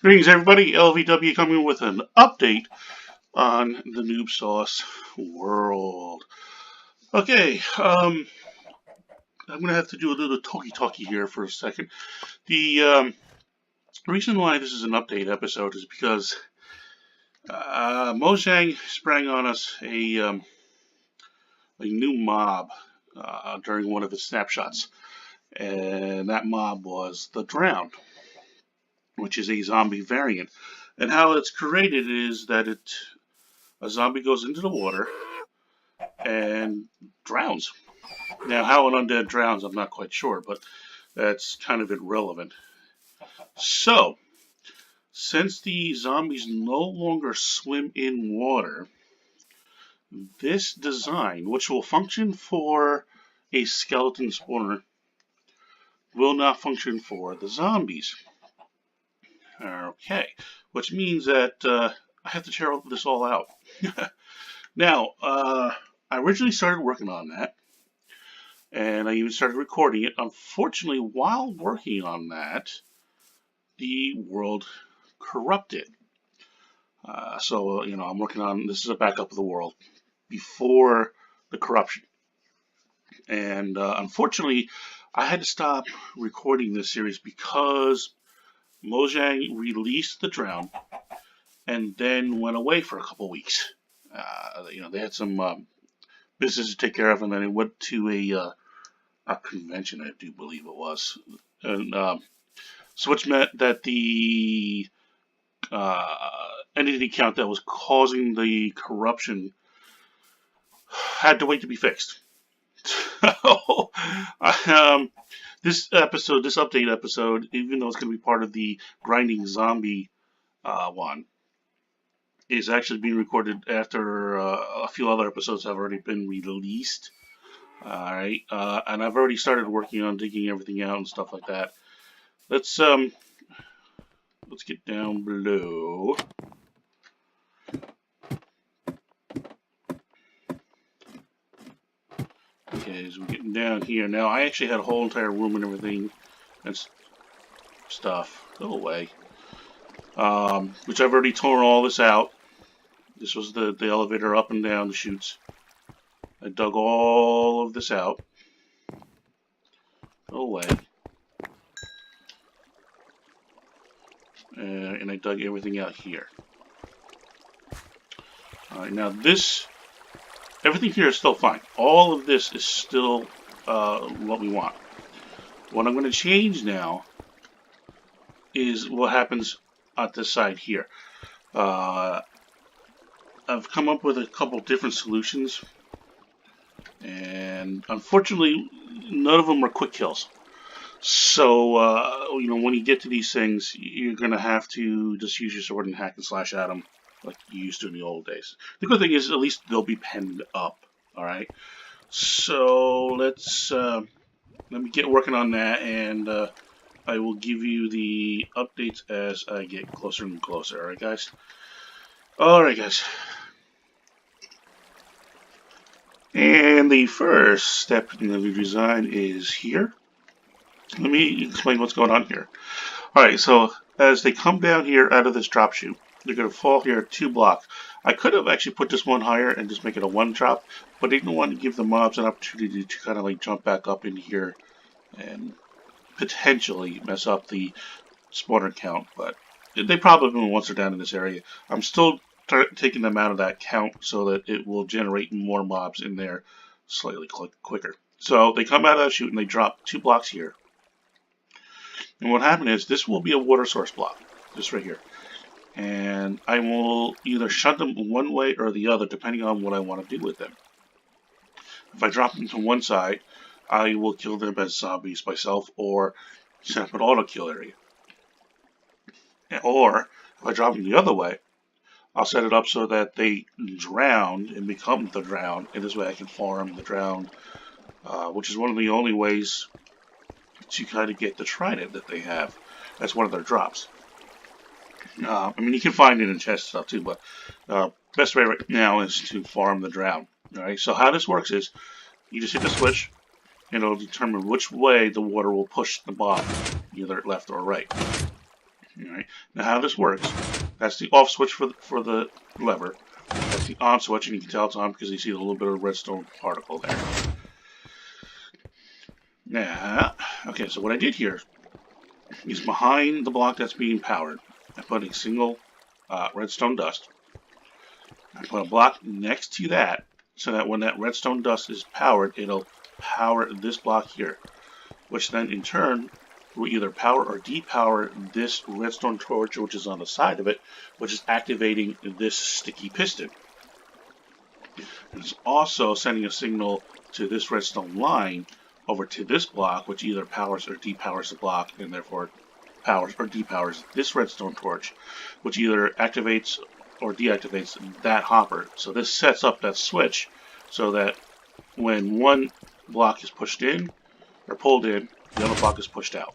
Greetings, everybody. LVW coming with an update on the Noob Sauce world. Okay, I'm going to have to do a little talky here for a second. The reason why this is an update episode is because Mojang sprang on us a new mob during one of its snapshots, and that mob was the Drowned, which is a zombie variant. And how it's created is that a zombie goes into the water and drowns. Now, how an undead drowns, I'm not quite sure, but that's kind of irrelevant. So, since the zombies no longer swim in water, this design, which will function for a skeleton spawner, will not function for the zombies. Okay, which means that I have to tear this all out. Now, I originally started working on that, and I even started recording it. Unfortunately, while working on that, the world corrupted. So, I'm working on, this is a backup of the world before the corruption. And unfortunately, I had to stop recording this series because Mojang released the Drown and then went away for a couple weeks. They had some business to take care of, and then it went to a convention, I do believe it was. And so which meant that the entity count that was causing the corruption had to wait to be fixed. This update episode, even though it's going to be part of the Grinding Zombie one, is actually being recorded after a few other episodes have already been released. Alright, and I've already started working on digging everything out and stuff like that. Let's get down below. Okay, so we're getting down here. Now, I actually had a whole entire room and everything and stuff. Go away. Which I've already torn all this out. This was the elevator up and down the chutes. I dug all of this out. Go away. And I dug everything out here. Alright, now everything here is still fine. All of this is still what we want. What I'm going to change now is what happens at this side here. I've come up with a couple different solutions, and unfortunately, none of them are quick kills. So, when you get to these things, you're going to have to just use your sword and hack and slash at them like you used to in the old days. The good thing is, at least they'll be penned up, alright? So, let me get working on that, and I will give you the updates as I get closer and closer, alright guys? Alright guys. And the first step in the design is here. Let me explain what's going on here. Alright, so as they come down here out of this drop chute, they're going to fall here 2 blocks. I could have actually put this one higher and just make it a 1 drop, but I didn't want to give the mobs an opportunity to kind of like jump back up in here and potentially mess up the spawner count, but they probably will once they're down in this area. I'm still taking them out of that count so that it will generate more mobs in there slightly quicker. So they come out of that chute and they drop 2 blocks here. And what happened is this will be a water source block, just right here. And I will either shut them one way or the other depending on what I want to do with them. If I drop them to one side, I will kill them as zombies myself or set up an auto kill area. Or if I drop them the other way, I'll set it up so that they drown and become the Drowned, and this way I can farm the Drowned, which is one of the only ways to kind of get the trident that they have. That's one of their drops. I mean, you can find it in chest stuff too, but best way right now is to farm the Drowned. Alright, so how this works is you just hit the switch, and it'll determine which way the water will push the mob, either left or right. Alright, now how this works, that's the off switch for the lever. That's the on switch, and you can tell it's on because you see a little bit of redstone particle there. Now, okay, so what I did here is behind the block that's being powered, I put a single redstone dust. I put a block next to that so that when that redstone dust is powered, it'll power this block here, which then in turn will either power or depower this redstone torch, which is on the side of it, which is activating this sticky piston. And it's also sending a signal to this redstone line over to this block, which either powers or depowers the block, and therefore powers or depowers this redstone torch, which either activates or deactivates that hopper. So this sets up that switch so that when one block is pushed in or pulled in, the other block is pushed out.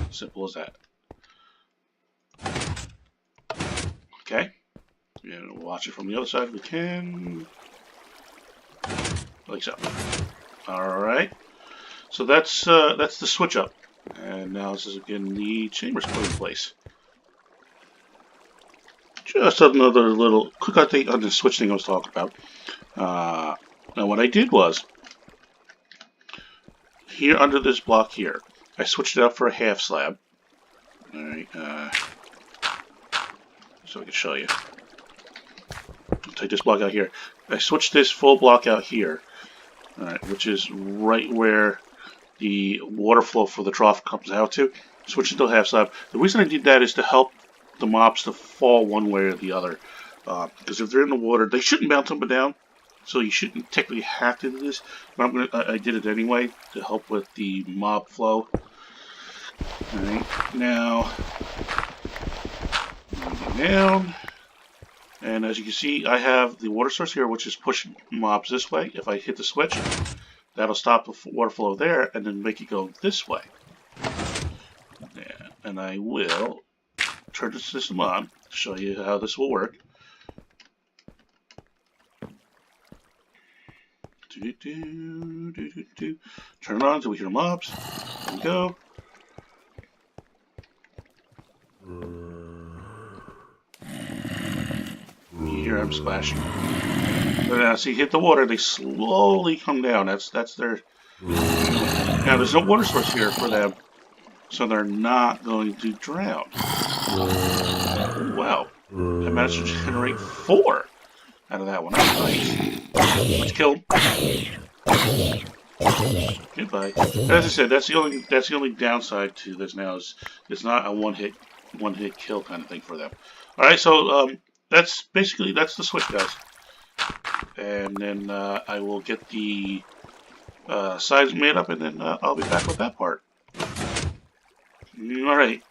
Simple as that. Okay, and we'll watch it from the other side if we can. Like so. Alright. So that's the switch up. And now this is again the chambers put in place. Just another little quick update on the switch thing I was talking about. Now what I did was, here under this block here, I switched it up for a half slab. Alright, so I can show you. I'll take this block out here. I switched this full block out here, alright, which is right where the water flow for the trough comes out to. Switch it to a half slab. The reason I did that is to help the mobs to fall one way or the other. Because if they're in the water, they shouldn't bounce up and down. So you shouldn't technically have to do this. But I did it anyway to help with the mob flow. Alright, now down. And as you can see, I have the water source here, which is pushing mobs this way. If I hit the switch, that'll stop the water flow there and then make it go this way. Yeah, and I will turn the system on to show you how this will work. Turn it on until we hear mobs. There we go. You hear them splashing. So now, see, hit the water, they slowly come down. That's their. Now, there's no water source here for them, so they're not going to drown. Wow, I managed to generate 4 out of that one. That's nice. Let's kill him. Goodbye. As I said, that's the only downside to this now is it's not a one hit kill kind of thing for them. All right, so that's the switch, guys. And then I will get the sides made up, and then I'll be back with that part. All right.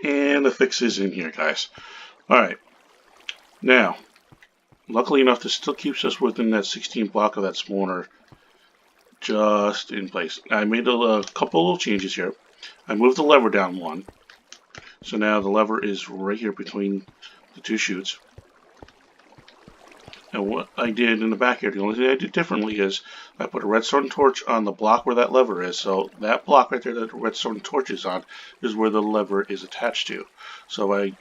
And the fix is in here, guys. All right. Now, luckily enough, this still keeps us within that 16 block of that spawner just in place. I made a couple little changes here. I moved the lever down 1. So now the lever is right here between the 2 chutes. And what I did in the back here, the only thing I did differently is I put a redstone torch on the block where that lever is. So that block right there that the redstone torch is on is where the lever is attached to. So I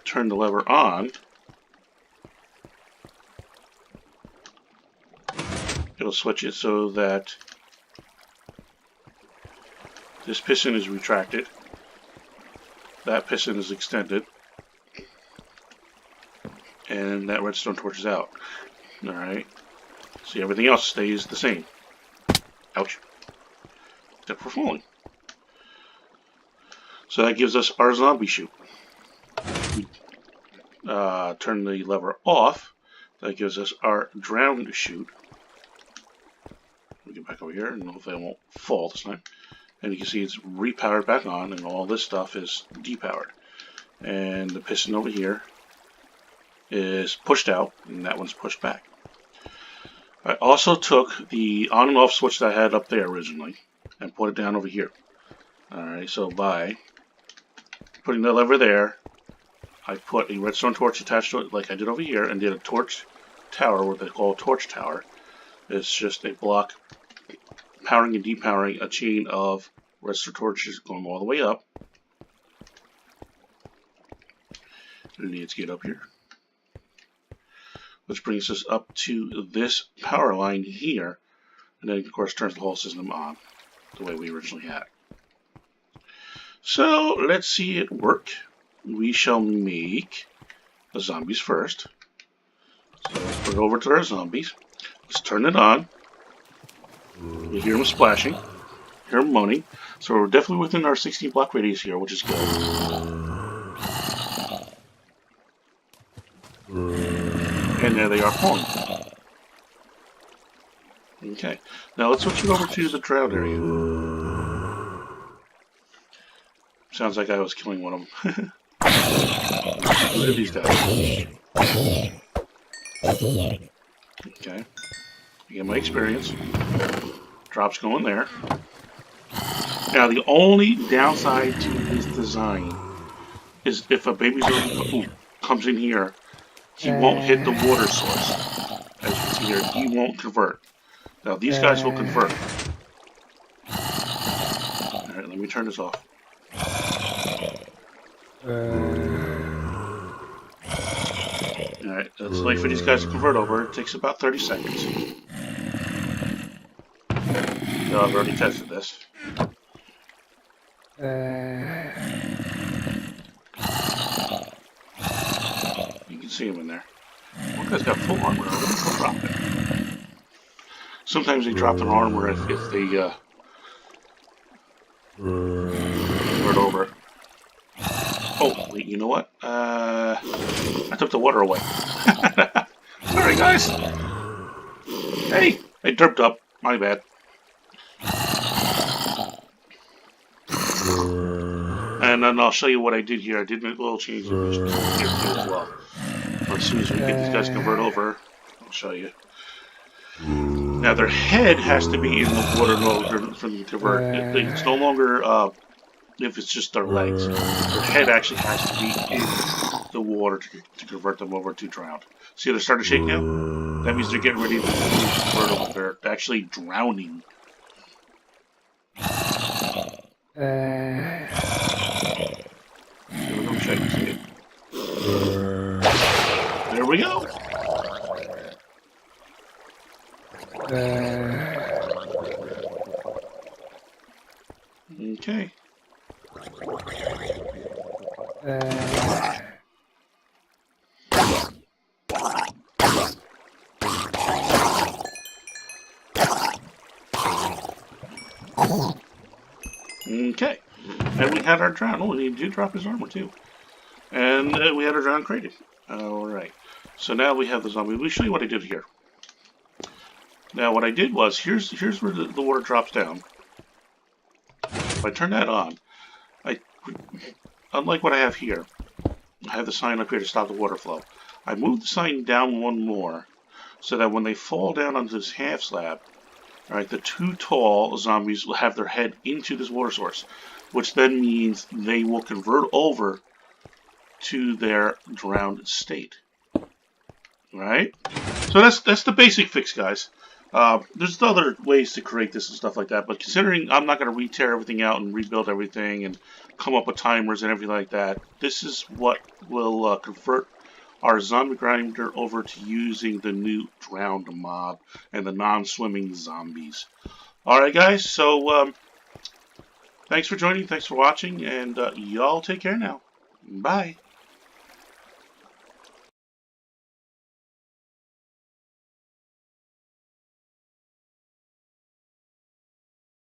turn the lever on. It'll switch it so that this piston is retracted. That piston is extended. And that redstone torch is out. Alright. See, everything else stays the same. Ouch. Except for falling. So that gives us our zombie chute. We turn the lever off. That gives us our drown chute. We get back over here, and hopefully I won't fall this time. And you can see it's repowered back on, and all this stuff is depowered. And the piston over here is pushed out, and that one's pushed back. I also took the on and off switch that I had up there originally and put it down over here. Alright, so by putting the lever there, I put a redstone torch attached to it like I did over here, and did a torch tower, what they call a torch tower. It's just a block powering and depowering a chain of Redstone torch is going all the way up. Let's get up here. Which brings us up to this power line here. And then, of course, turns the whole system on the way we originally had it. So, let's see it work. We shall make the zombies first. So, let's put it over to our zombies. Let's turn it on. We hear them splashing. Hear them moaning. So, we're definitely within our 16 block radius here, which is good. And there they are pulling. Okay, now let's switch it over to the drowned area. Sounds like I was killing one of them. Look at these guys. Okay, you get my experience. Drops going there. Now the only downside to this design is if a baby zombie comes in here, he won't hit the water source. As you can see here, he won't convert. Now these guys will convert. Alright, let me turn this off. Alright, let's wait for these guys to convert over. It takes about 30 seconds. No, I've already tested this. You can see him in there. One guy's got full armor. Let's drop it. Sometimes they drop their armor if they convert over. Oh, wait, you know what? I took the water away. Sorry, guys. Hey, I derped up. My bad. And then I'll show you what I did here. I did make a little change here too as well. As soon as we get these guys to convert over, I'll show you. Now their head has to be in the water in order for them to convert. It's no longer if it's just their legs. Their head actually has to be in the water to convert them over to drowned. See, they're starting to shake now? That means they're getting ready to convert over. They're actually drowning. There we go. Okay. Okay. And we had our drown. Oh, he did drop his armor too. And we had our drown created. Alright. So now we have the zombie. Let me show you what I did here. Now what I did was, here's where the water drops down. If I turn that on, unlike what I have here, I have the sign up here to stop the water flow. I moved the sign down one more, so that when they fall down onto this half slab, alright, the two tall zombies will have their head into this water source, which then means they will convert over to their drowned state. Right? So that's the basic fix, guys. There's other ways to create this and stuff like that, but considering I'm not going to re-tear everything out and rebuild everything and come up with timers and everything like that, this is what will convert our zombie grinder over to using the new drowned mob and the non-swimming zombies. Alright guys, so thanks for joining, thanks for watching, and y'all take care now. Bye.